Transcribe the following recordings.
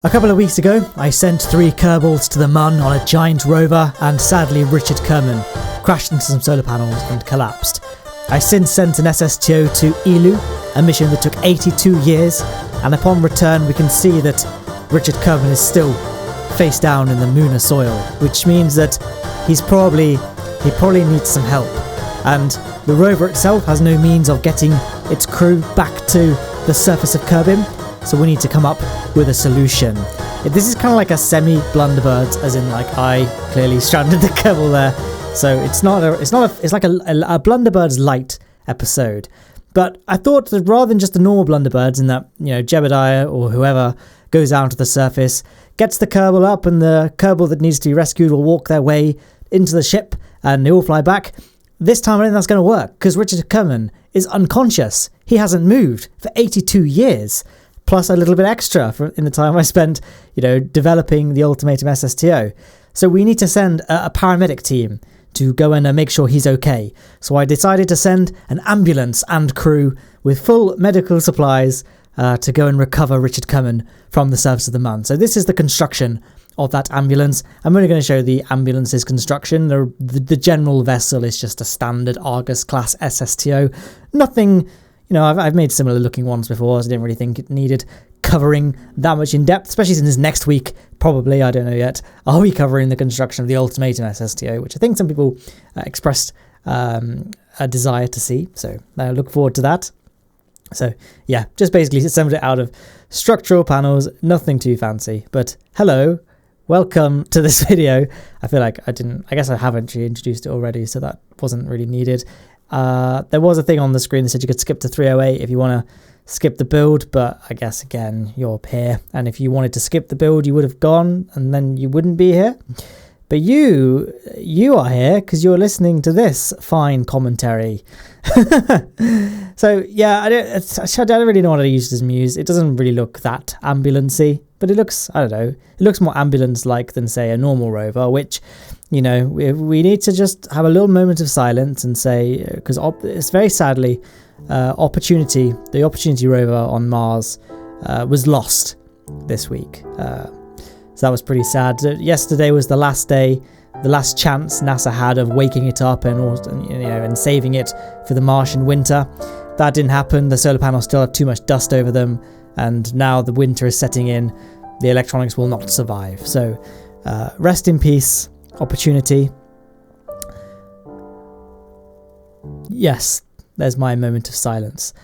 A couple of weeks ago, I sent 3 Kerbals to the Mun on a giant rover, and sadly Richard Kerman crashed into some solar panels and collapsed. I since sent an SSTO to Ilu, a mission that took 82 years, and upon return we can see that Richard Kerman is still face down in the lunar soil, which means that he probably needs some help. And the rover itself has no means of getting its crew back to the surface of Kerbin, so we need to come up with a solution. This is kind of like a semi-Blunderbirds, as in like I clearly stranded the Kerbal there. So it's like a Blunderbirds light episode. But I thought that rather than just the normal Blunderbirds, in that, you know, Jebediah or whoever goes down to the surface, gets the Kerbal up, and the Kerbal that needs to be rescued will walk their way into the ship and they all fly back. This time I don't think that's going to work, because Richard Kerman is unconscious. He hasn't moved for 82 years. Plus a little bit extra in the time I spent, developing the Ultimatum SSTO. So we need to send a paramedic team to go and make sure he's okay. So I decided to send an ambulance and crew with full medical supplies to go and recover Richard Kerman from the surface of the Mun. So this is the construction of that ambulance. I'm only going to show the ambulance's construction. The general vessel is just a standard Argus class SSTO. Nothing... I've made similar looking ones before, so I didn't really think it needed covering that much in depth, especially since next week, probably, I don't know yet, I'll be covering the construction of the Ultimatum SSTO, which I think some people expressed a desire to see, so I look forward to that. So yeah, just basically assembled it out of structural panels, nothing too fancy, but hello, welcome to this video. I feel like I guess I haven't introduced it already, so that wasn't really needed. There was a thing on the screen that said you could skip to 308 if you want to skip the build, but I guess again you're here, and if you wanted to skip the build you would have gone and then you wouldn't be here. But you are here because you're listening to this fine commentary. So yeah, I don't really know what I used as muse. It doesn't really look that ambulance-y, but it looks, I don't know, it looks more ambulance-like than say a normal rover, which, we need to just have a little moment of silence and say, because it's very sadly, the Opportunity rover on Mars was lost this week. So that was pretty sad. Yesterday was the last day, the last chance NASA had of waking it up and saving it for the Martian winter. That didn't happen. The solar panels still have too much dust over them, and now the winter is setting in. The electronics will not survive. So rest in peace, Opportunity. Yes, there's my moment of silence.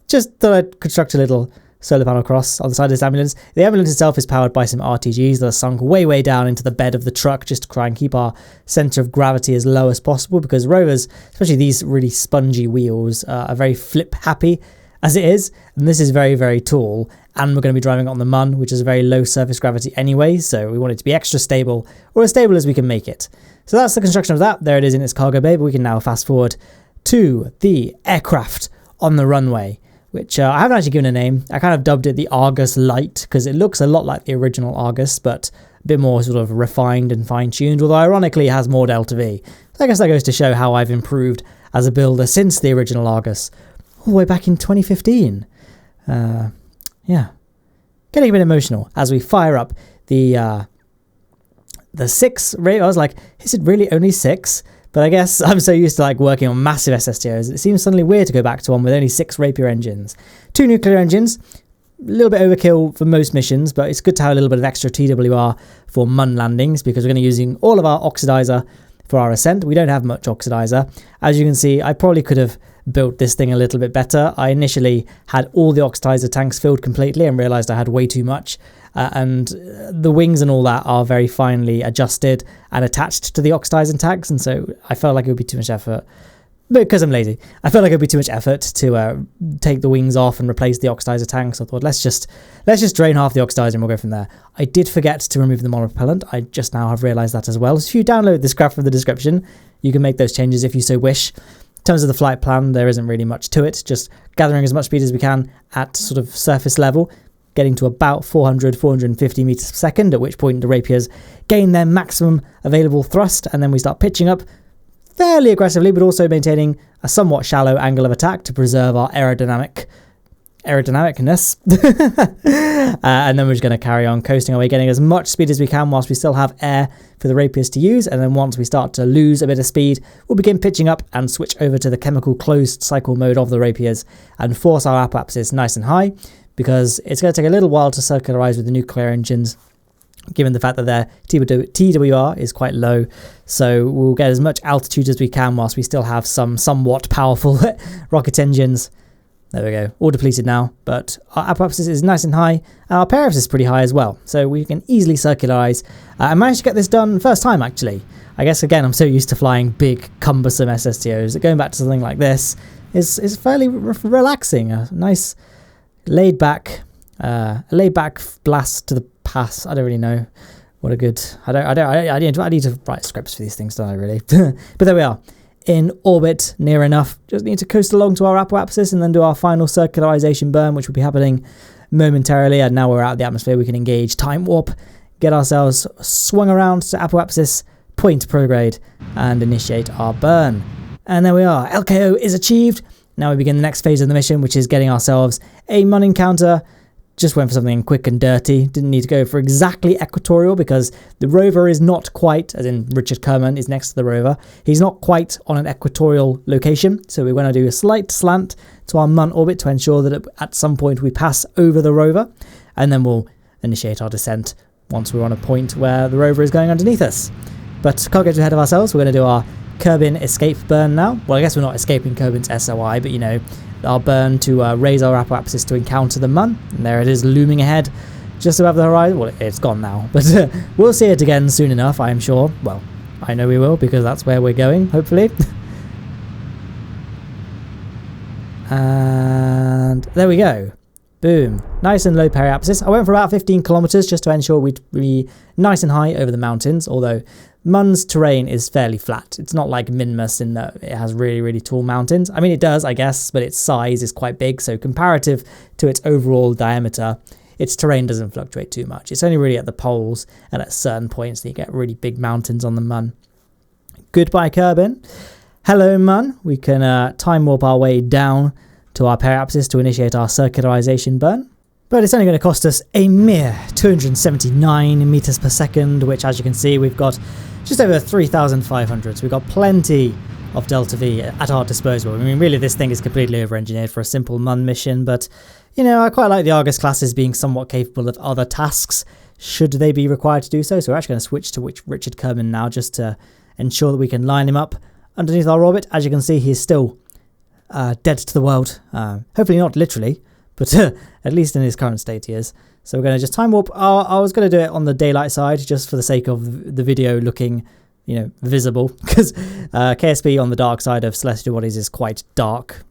Just thought I'd construct a little solar panel cross on the side of this ambulance. The ambulance itself is powered by some RTGs that are sunk way down into the bed of the truck, just to try and keep our centre of gravity as low as possible, because rovers, especially these really spongy wheels, are very flip happy as it is, and this is very, very tall, and we're going to be driving on the Mun, which is a very low surface gravity anyway, so we want it to be extra stable, or as stable as we can make it. So that's the construction of that. There it is in its cargo bay, but we can now fast forward to the aircraft on the runway, which I haven't actually given a name. I kind of dubbed it the Argus Light, because it looks a lot like the original Argus, but a bit more sort of refined and fine-tuned, although ironically it has more Delta V. So I guess that goes to show how I've improved as a builder since the original Argus, all the way back in 2015. Yeah, getting a bit emotional as we fire up the 6 rate. I was like, is it really only 6? But I guess I'm so used to working on massive SSTOs, it seems suddenly weird to go back to one with only 6 Rapier engines. 2 nuclear engines, a little bit overkill for most missions, but it's good to have a little bit of extra TWR for Mun landings, because we're going to be using all of our oxidizer for our ascent. We don't have much oxidizer. As you can see, I probably could have built this thing a little bit better. I initially had all the oxidizer tanks filled completely and realized I had way too much. And the wings and all that are very finely adjusted and attached to the oxidizer tanks, and so I felt like it would be too much effort. Because I'm lazy, I felt like it would be too much effort to take the wings off and replace the oxidizer tanks. I thought, let's just drain half the oxidizer and we'll go from there. I did forget to remove the monopropellant. I just now have realized that as well. So if you download this graph from the description, you can make those changes if you so wish. In terms of the flight plan, there isn't really much to it, just gathering as much speed as we can at sort of surface level, getting to about 450 meters per second, at which point the Rapiers gain their maximum available thrust, and then we start pitching up fairly aggressively, but also maintaining a somewhat shallow angle of attack to preserve our aerodynamic aerodynamicness. And then we're just going to carry on coasting our way, getting as much speed as we can whilst we still have air for the rapiers to use. And then once we start to lose a bit of speed, we'll begin pitching up and switch over to the chemical closed cycle mode of the rapiers and force our apoapsis nice and high, because it's going to take a little while to circularize with the nuclear engines, given the fact that their TWR is quite low. So we'll get as much altitude as we can whilst we still have some somewhat powerful rocket engines. There we go, all depleted now, but our apoapsis is nice and high, and our periapsis is pretty high as well, so we can easily circularize. I managed to get this done first time, actually. I guess, again, I'm so used to flying big, cumbersome SSTOs that going back to something like this is fairly relaxing. A nice laid-back blast to the pass. I don't really know what a good... I need to write scripts for these things, don't I, really? But there we are. In orbit, near enough. Just need to coast along to our apoapsis and then do our final circularization burn, which will be happening momentarily. And now we're out of the atmosphere, we can engage time warp, get ourselves swung around to apoapsis, point prograde, and initiate our burn. And there we are. LKO is achieved. Now we begin the next phase of the mission, which is getting ourselves a MUN encounter. Just went for something quick and dirty. Didn't need to go for exactly equatorial because the rover is not quite, as in Richard Kerman is next to the rover, he's not quite on an equatorial location. So we're going to do a slight slant to our MUN orbit to ensure that at some point we pass over the rover, and then we'll initiate our descent once we're on a point where the rover is going underneath us. But can't get ahead of ourselves. We're going to do our Kerbin escape burn now. Well, I guess we're not escaping Kerbin's SOI, but you know, our burn to raise our apoapsis to encounter the MUN. And there it is, looming ahead just above the horizon. Well, it's gone now, but we'll see it again soon enough, I'm sure. Well, I know we will, because that's where we're going, hopefully. And there we go. Boom. Nice and low periapsis. I went for about 15 kilometers just to ensure we'd be nice and high over the mountains, although MUN's terrain is fairly flat. It's not like Minmus in that it has really, really tall mountains. I mean, it does, I guess, but its size is quite big, so comparative to its overall diameter, its terrain doesn't fluctuate too much. It's only really at the poles and at certain points that you get really big mountains on the MUN. Goodbye, Kerbin. Hello, MUN. We can time warp our way down to our periapsis to initiate our circularization burn. But it's only going to cost us a mere 279 meters per second, which, as you can see, we've got just over 3,500. So we've got plenty of Delta V at our disposal. I mean, really, this thing is completely over-engineered for a simple MUN mission, but, you know, I quite like the Argus classes being somewhat capable of other tasks, should they be required to do so. So we're actually going to switch to Richard Kerman now, just to ensure that we can line him up underneath our orbit. As you can see, he's still dead to the world. Hopefully not literally, but at least in his current state he is. So we're going to just time warp. I was going to do it on the daylight side just for the sake of the video looking, you know, visible, because KSP on the dark side of celestial bodies is quite dark,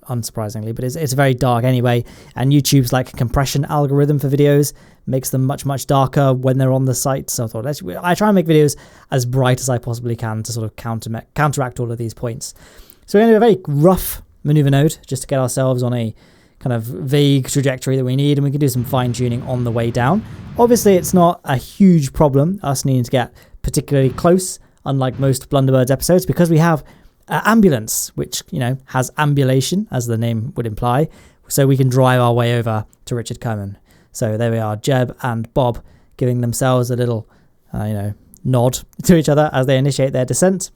unsurprisingly, but it's very dark anyway, and YouTube's like compression algorithm for videos makes them much darker when they're on the site. So I thought, I try and make videos as bright as I possibly can to sort of counteract all of these points. So we're going to do a very rough maneuver node just to get ourselves on a kind of vague trajectory that we need, and we can do some fine tuning on the way down. Obviously, it's not a huge problem, us needing to get particularly close, unlike most Blunderbirds episodes, because we have ambulance, which, you know, has ambulation, as the name would imply, so we can drive our way over to Richard Kerman. So there we are, Jeb and Bob giving themselves a little, you know, nod to each other as they initiate their descent.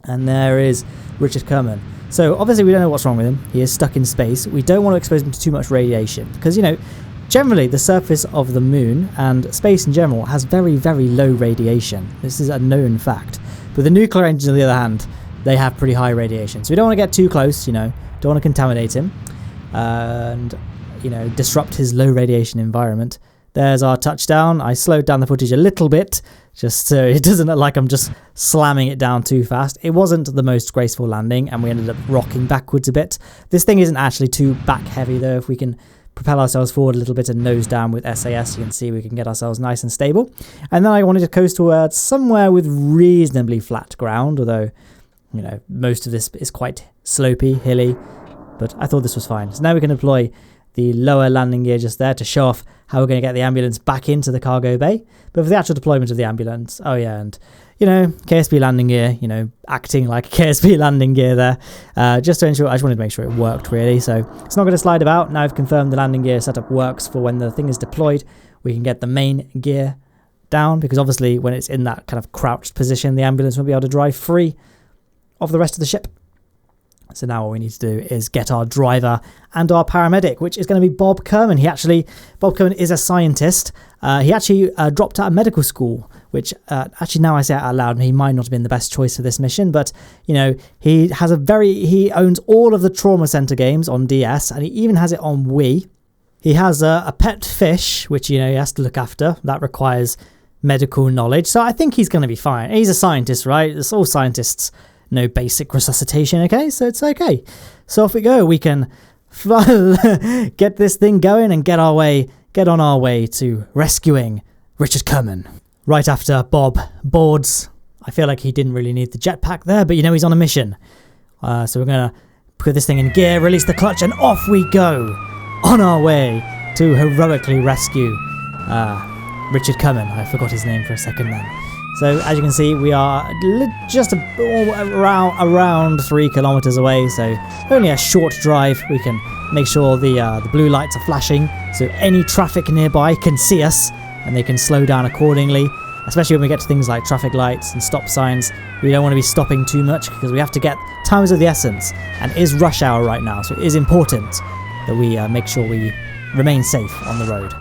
And there is Richard Kerman. So obviously we don't know what's wrong with him. He is stuck in space. We don't want to expose him to too much radiation because, you know, generally the surface of the moon and space in general has very, very low radiation. This is a known fact. But the nuclear engines, on the other hand, they have pretty high radiation. So we don't want to get too close, you know, don't want to contaminate him and, you know, disrupt his low radiation environment. There's our touchdown. I slowed down the footage a little bit just so it doesn't look like I'm just slamming it down too fast. It wasn't the most graceful landing and we ended up rocking backwards a bit. This thing isn't actually too back heavy though. If we can propel ourselves forward a little bit and nose down with SAS, you can see we can get ourselves nice and stable. And then I wanted to coast towards somewhere with reasonably flat ground, although, you know, most of this is quite slopey, hilly, but I thought this was fine. So now we can deploy the lower landing gear just there to show off how we're going to get the ambulance back into the cargo bay. But for the actual deployment of the ambulance, oh yeah, and KSP landing gear, acting like a KSP landing gear there, just to ensure, I just wanted to make sure it worked really. So it's not going to slide about. Now I've confirmed the landing gear setup works for when the thing is deployed. We can get the main gear down, because obviously when it's in that kind of crouched position, the ambulance won't be able to drive free of the rest of the ship. So now all we need to do is get our driver and our paramedic, which is going to be Bob Kerman. Bob Kerman is a scientist. He actually dropped out of medical school, which actually now I say it out loud, and he might not have been the best choice for this mission, but he owns all of the Trauma Center games on DS, and he even has it on Wii. He has a pet fish, which he has to look after. That requires medical knowledge, so I think he's going to be fine. He's a scientist, right? It's all scientists. No basic resuscitation, okay? So it's okay. So off we go. We can get this thing going and get on our way to rescuing Richard Kerman. Right after Bob boards. I feel like he didn't really need the jetpack there, but he's on a mission. So we're going to put this thing in gear, release the clutch, and off we go. On our way to heroically rescue Richard Kerman. I forgot his name for a second then. So as you can see, we are just around 3 kilometers away, so only a short drive. We can make sure the blue lights are flashing, so any traffic nearby can see us and they can slow down accordingly, especially when we get to things like traffic lights and stop signs. We don't want to be stopping too much because we have to get times of the essence, and it is rush hour right now, so it is important that we make sure we remain safe on the road.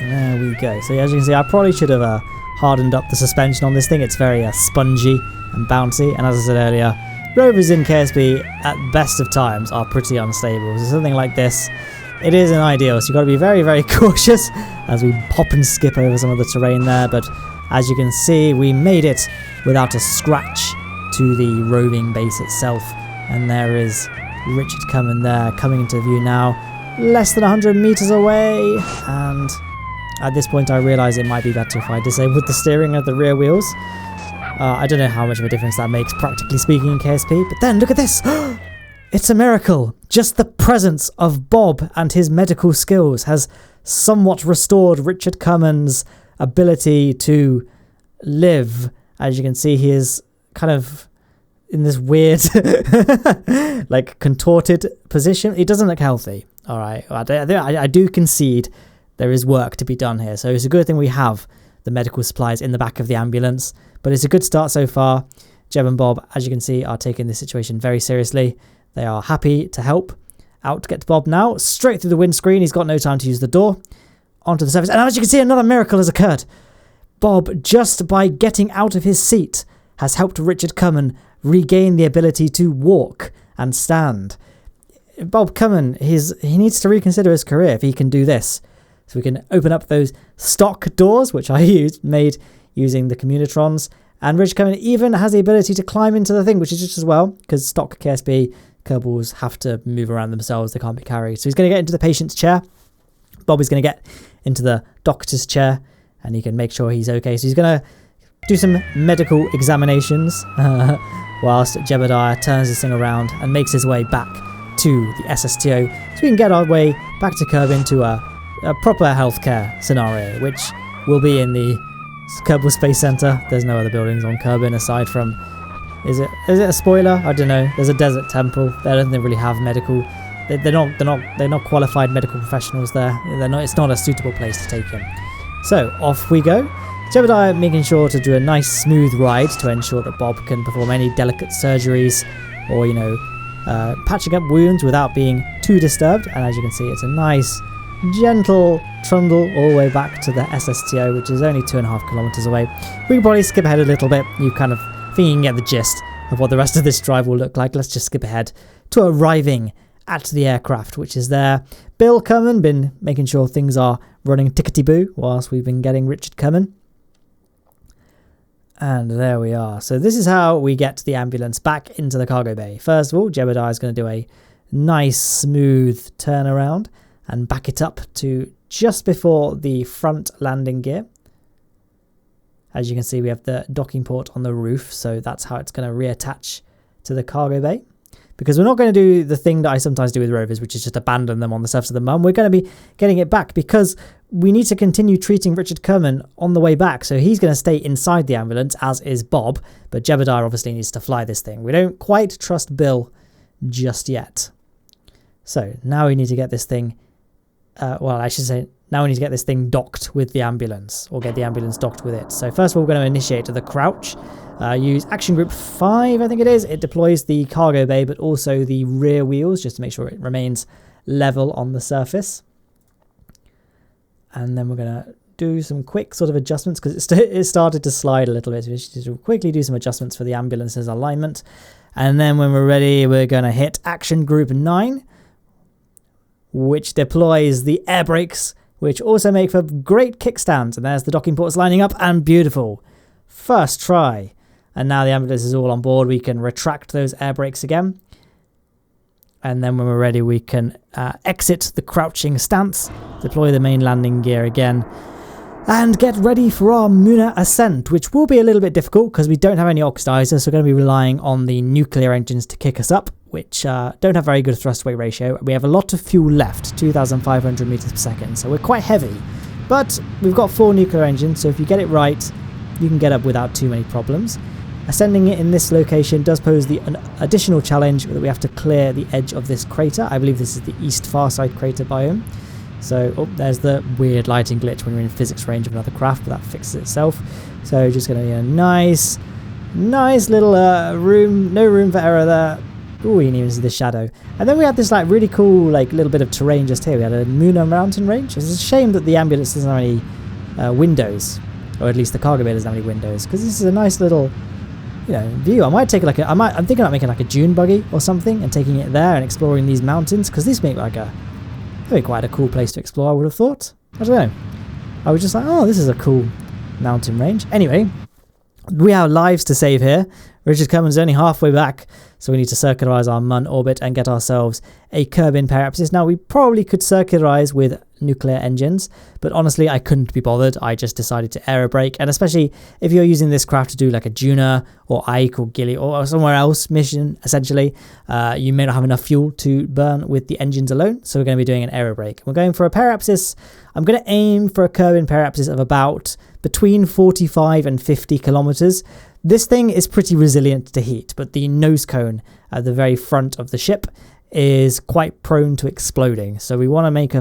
There we go. So as you can see, I probably should have hardened up the suspension on this thing. It's very spongy and bouncy, and as I said earlier, rovers in KSP at best of times are pretty unstable. So something like this, it isn't ideal, so you've got to be very, very cautious as we hop and skip over some of the terrain there. But as you can see, we made it without a scratch to the roving base itself, and there is Richard Kerman there coming into view now, less than 100 meters away. And at this point I realise it might be better if I disabled the steering of the rear wheels. I don't know how much of a difference that makes practically speaking in KSP, but then look at this! It's a miracle! Just the presence of Bob and his medical skills has somewhat restored Richard Kerman's ability to live. As you can see, he is kind of in this weird like contorted position. He doesn't look healthy. Alright, I do concede there is work to be done here, so it's a good thing we have the medical supplies in the back of the ambulance, but it's a good start so far. Jeb and Bob, as you can see, are taking this situation very seriously. They are happy to help. Out to get to Bob now, straight through the windscreen. He's got no time to use the door. Onto the surface, and as you can see, another miracle has occurred. Bob, just by getting out of his seat, has helped Richard Kerman regain the ability to walk and stand. Bob Kerman, he needs to reconsider his career if he can do this. So we can open up those stock doors, which I made using the Communitrons. And Richard Kerman even has the ability to climb into the thing, which is just as well, because stock KSP Kerbals have to move around themselves. They can't be carried. So he's going to get into the patient's chair. Bob is going to get into the doctor's chair, and he can make sure he's okay. So he's going to do some medical examinations whilst Jebediah turns this thing around and makes his way back to the SSTO. So we can get our way back to Kerbin to a proper healthcare scenario, which will be in the Kerbal Space Center. There's no other buildings on Kerbin aside from, is it a spoiler? I don't know. There's a desert temple. They don't really have medical. They're not qualified medical professionals there. It's not a suitable place to take him. So off we go. Jebediah making sure to do a nice smooth ride to ensure that Bob can perform any delicate surgeries or patching up wounds without being too disturbed. And as you can see, it's a nice gentle trundle all the way back to the SSTO, which is only 2.5 kilometers away. We can probably skip ahead a little bit. You kind of think you can get the gist of what the rest of this drive will look like. Let's just skip ahead to arriving at the aircraft, which is there. Bill Kerman been making sure things are running tickety-boo whilst we've been getting Richard Kerman. And there we are. So this is how we get the ambulance back into the cargo bay. First of all, Jebediah is going to do a nice smooth turnaround and back it up to just before the front landing gear. As you can see, we have the docking port on the roof, so that's how it's going to reattach to the cargo bay. because we're not going to do the thing that I sometimes do with rovers, which is just abandon them on the surface of the Mun. We're going to be getting it back because we need to continue treating Richard Kerman on the way back. So he's going to stay inside the ambulance, as is Bob, but Jebediah obviously needs to fly this thing. We don't quite trust Bill just yet. So now we need to get this thing, well, I should say, now we need to get this thing docked with the ambulance, or get the ambulance docked with it. So first of all, we're going to initiate the crouch. Use action group 5, I think it is. It deploys the cargo bay, but also the rear wheels, just to make sure it remains level on the surface. And then we're going to do some quick sort of adjustments, because it started to slide a little bit. So we should quickly do some adjustments for the ambulance's alignment. And then when we're ready, we're going to hit action group 9, which deploys the air brakes, which also make for great kickstands. And there's the docking ports lining up, and beautiful. First try. And now the ambulance is all on board. We can retract those air brakes again. And then when we're ready, we can exit the crouching stance, deploy the main landing gear again, and get ready for our Wahneta ascent, which will be a little bit difficult because we don't have any oxidizers, so we're going to be relying on the nuclear engines to kick us up, which don't have very good thrust-weight ratio. We have a lot of fuel left, 2,500 meters per second, so we're quite heavy. But we've got 4 nuclear engines, so if you get it right, you can get up without too many problems. Ascending it in this location does pose an additional challenge that we have to clear the edge of this crater. I believe this is the east far side crater biome. So, oh, there's the weird lighting glitch when you're in physics range of another craft, but that fixes itself. So just going to be a nice little room, no room for error there. Oh, you can even see the shadow. And then we had this like really cool like little bit of terrain just here. We had a Wahneta mountain range. It's a shame that the ambulance doesn't have any windows, or at least the cargo bay doesn't have any windows, because this is a nice little, you know, view. I might take like I'm thinking about making like a dune buggy or something and taking it there and exploring these mountains, because this make like that'd be quite a cool place to explore, I would have thought. I don't know. I was just like, oh, this is a cool mountain range. Anyway, we have lives to save here. Richard Kerman's only halfway back, so we need to circularize our Mun orbit and get ourselves a Kerbin periapsis. Now, we probably could circularize with nuclear engines, but honestly, I couldn't be bothered. I just decided to aerobrake, and especially if you're using this craft to do like a Juna or Ike or Gilly or somewhere else mission, essentially, you may not have enough fuel to burn with the engines alone, so we're going to be doing an aerobrake. We're going for a periapsis. I'm going to aim for a Kerbin periapsis of about between 45 and 50 kilometers. This thing is pretty resilient to heat, but the nose cone at the very front of the ship is quite prone to exploding. So we want to make we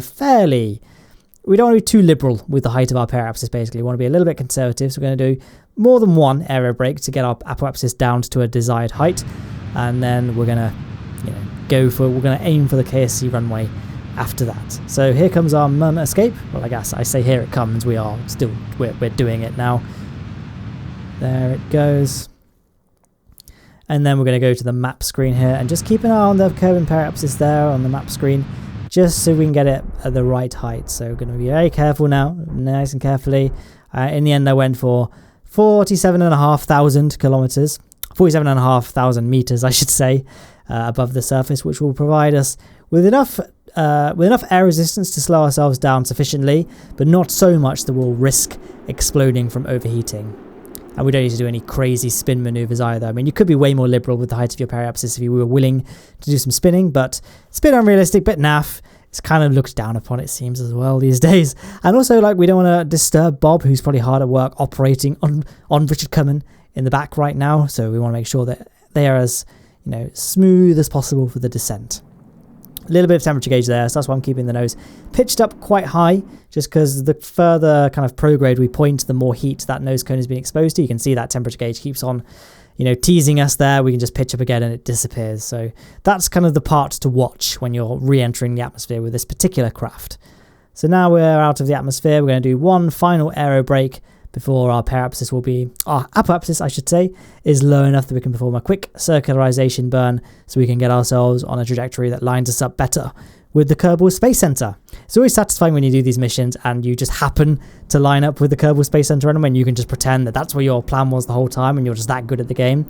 don't want to be too liberal with the height of our periapsis, basically. We want to be a little bit conservative. So we're going to do more than one aerobrake to get our apoapsis down to a desired height. And then we're going to, we're going to aim for the KSC runway after that. So here comes our Mun escape. Well, I guess I say here it comes. We're doing it now. There it goes. And then we're going to go to the map screen here and just keep an eye on the Kerbin periapsis there on the map screen, just so we can get it at the right height. So we're going to be very careful now, nice and carefully. In the end, I went for 47,500 kilometers, 47,500 meters, I should say, above the surface, which will provide us with enough air resistance to slow ourselves down sufficiently, but not so much that we'll risk exploding from overheating. And we don't need to do any crazy spin maneuvers either. I mean, you could be way more liberal with the height of your periapsis if you were willing to do some spinning, but it's a bit unrealistic, bit naff. It's kind of looked down upon, it seems, as well these days. And also, like, we don't want to disturb Bob, who's probably hard at work operating on Richard Kerman in the back right now. So we want to make sure that they are as, smooth as possible for the descent. A little bit of temperature gauge there, so that's why I'm keeping the nose pitched up quite high, just because the further kind of prograde we point, the more heat that nose cone has been exposed to. You can see that temperature gauge keeps on, teasing us there. We can just pitch up again and it disappears. So that's kind of the part to watch when you're re-entering the atmosphere with this particular craft. So now we're out of the atmosphere. We're going to do one final aerobrake before our apoapsis, I should say, is low enough that we can perform a quick circularization burn so we can get ourselves on a trajectory that lines us up better with the Kerbal Space Center. It's always satisfying when you do these missions and you just happen to line up with the Kerbal Space Center and when you can just pretend that that's what your plan was the whole time and you're just that good at the game.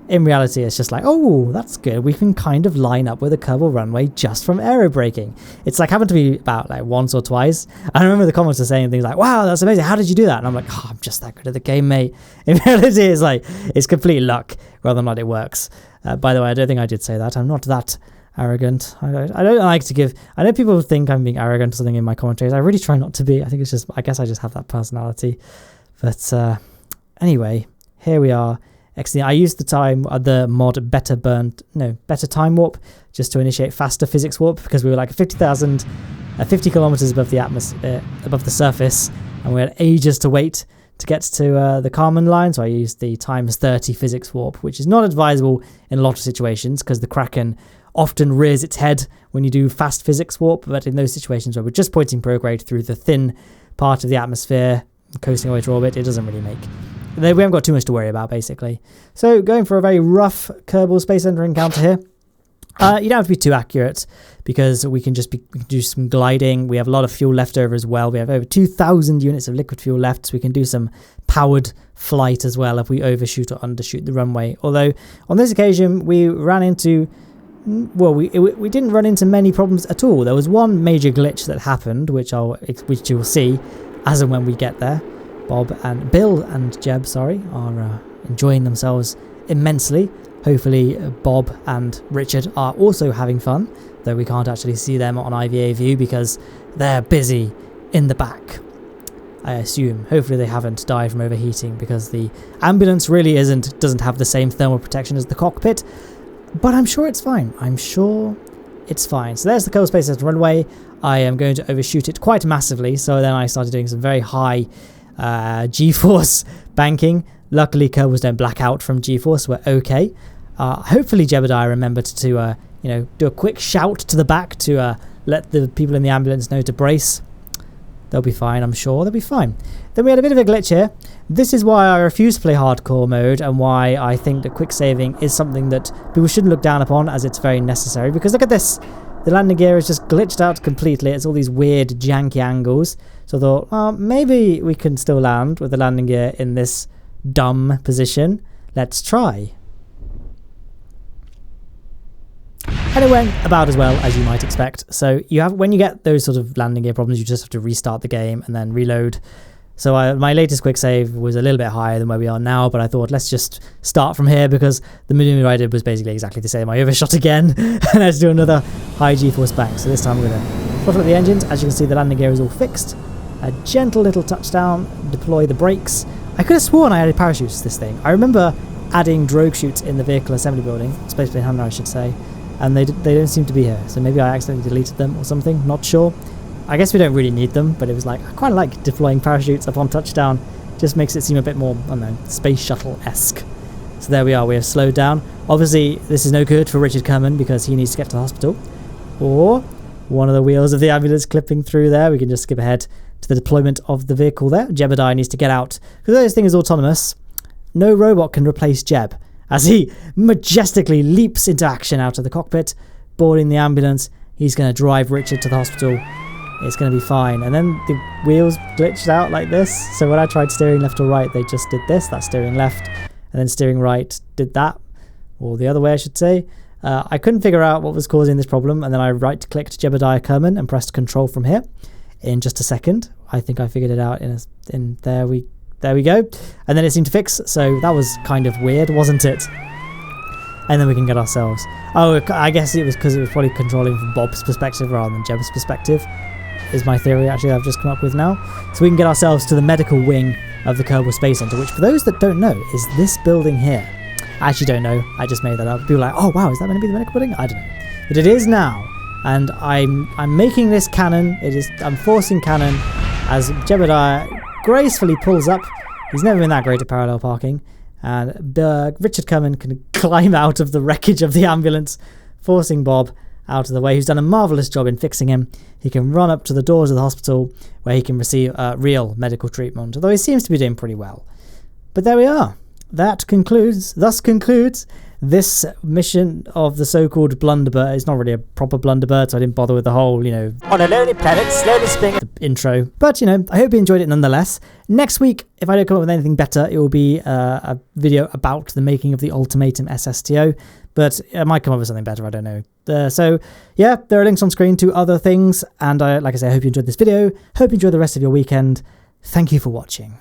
in reality, it's just like, oh, that's good. We can kind of line up with a Kerbal runway just from aerobraking. It's like happened to me about like once or twice. I remember the comments are saying things like, wow, that's amazing. How did you do that? And I'm like, oh, I'm just that good at the game, mate. In reality, it's like, it's complete luck whether or not it works. By the way, I don't think I did say that. I'm not that arrogant. I don't like to give... I know people think I'm being arrogant or something in my commentaries. I really try not to be. I think it's just... I guess I just have that personality. But anyway, here we are. Excellent. I used the mod better time warp just to initiate faster physics warp because we were like 50 kilometers above the atmosphere, above the surface, and we had ages to wait to get to the Kerman line. So I used the times 30 physics warp, which is not advisable in a lot of situations because the Kraken often rears its head when you do fast physics warp. But in those situations where we're just pointing prograde through the thin part of the atmosphere, coasting away to orbit, it doesn't really make. We haven't got too much to worry about, basically. So going for a very rough Kerbal Space Center encounter here. You don't have to be too accurate because we can do some gliding. We have a lot of fuel left over as well. We have over 2,000 units of liquid fuel left, so we can do some powered flight as well if we overshoot or undershoot the runway. Although on this occasion we ran into... Well, we didn't run into many problems at all. There was one major glitch that happened, which you will see as and when we get there. Bill and Jeb, are enjoying themselves immensely. Hopefully Bob and Richard are also having fun, though we can't actually see them on IVA view because they're busy in the back, I assume. Hopefully they haven't died from overheating because the ambulance really doesn't have the same thermal protection as the cockpit, but I'm sure it's fine. So there's the Kerbal Space Center runway. I am going to overshoot it quite massively, so then I started doing some very high G-force banking. Luckily Kerbals don't black out from G-force, we're okay. Hopefully Jebediah remembered to do a quick shout to the back to let the people in the ambulance know to brace. They'll be fine, I'm sure. They'll be fine. Then we had a bit of a glitch here. This is why I refuse to play hardcore mode and why I think that quick saving is something that people shouldn't look down upon, as it's very necessary. Because look at this. The landing gear is just glitched out completely. It's all these weird janky angles. So I thought, well, maybe we can still land with the landing gear in this dumb position. Let's try. And it went about as well as you might expect. So when you get those sort of landing gear problems, you just have to restart the game and then reload. So my latest quick save was a little bit higher than where we are now, but I thought let's just start from here because the maneuver I did was basically exactly the same. I overshot again and I had to do another high G-force bank. So this time we're going to throttle up the engines. As you can see, the landing gear is all fixed. A gentle little touchdown, deploy the brakes. I could have sworn I added parachutes to this thing. I remember adding drogue chutes in the vehicle assembly building, space plane hangar I should say, and they don't seem to be here. So maybe I accidentally deleted them or something, not sure. I guess we don't really need them, but it was like, I quite like deploying parachutes upon touchdown. Just makes it seem a bit more, I don't know, space shuttle-esque. So there we are, we have slowed down. Obviously, this is no good for Richard Kerman because he needs to get to the hospital. Or one of the wheels of the ambulance clipping through there. We can just skip ahead to the deployment of the vehicle there. Jebediah needs to get out. Because this thing is autonomous, no robot can replace Jeb, as he majestically leaps into action out of the cockpit, boarding the ambulance. He's going to drive Richard to the hospital. It's going to be fine. And then the wheels glitched out like this. So when I tried steering left or right, they just did this. That's steering left. And then steering right did that. Or the other way, I should say. I couldn't figure out what was causing this problem. And then I right-clicked Jebediah Kerman and pressed control from here. In just a second. I think I figured it out in there we go. And then it seemed to fix. So that was kind of weird, wasn't it? And then we can get ourselves... Oh, I guess it was because it was probably controlling from Bob's perspective rather than Jeb's perspective. Is my theory actually I've just come up with now. So we can get ourselves to the medical wing of the Kerbal Space Center, which for those that don't know is this building here. I actually don't know, I just made that up. People are like, oh wow, is that going to be the medical building? I don't know. But it is now. And I'm making this cannon. I'm forcing cannon as Jebediah gracefully pulls up. He's never been that great at parallel parking. And Richard Kerman can climb out of the wreckage of the ambulance, forcing Bob out of the way, who's done a marvellous job in fixing him. He can run up to the doors of the hospital where he can receive real medical treatment, although he seems to be doing pretty well. But there we are. Thus concludes this mission of the so-called Blunderbird is not really a proper Blunderbird, so I didn't bother with the whole, on a lonely planet, slowly spinning intro. But, I hope you enjoyed it nonetheless. Next week, if I don't come up with anything better, it will be a video about the making of the Ultimatum SSTO. But I might come up with something better, I don't know. So, yeah, there are links on screen to other things. And like I say, I hope you enjoyed this video. Hope you enjoy the rest of your weekend. Thank you for watching.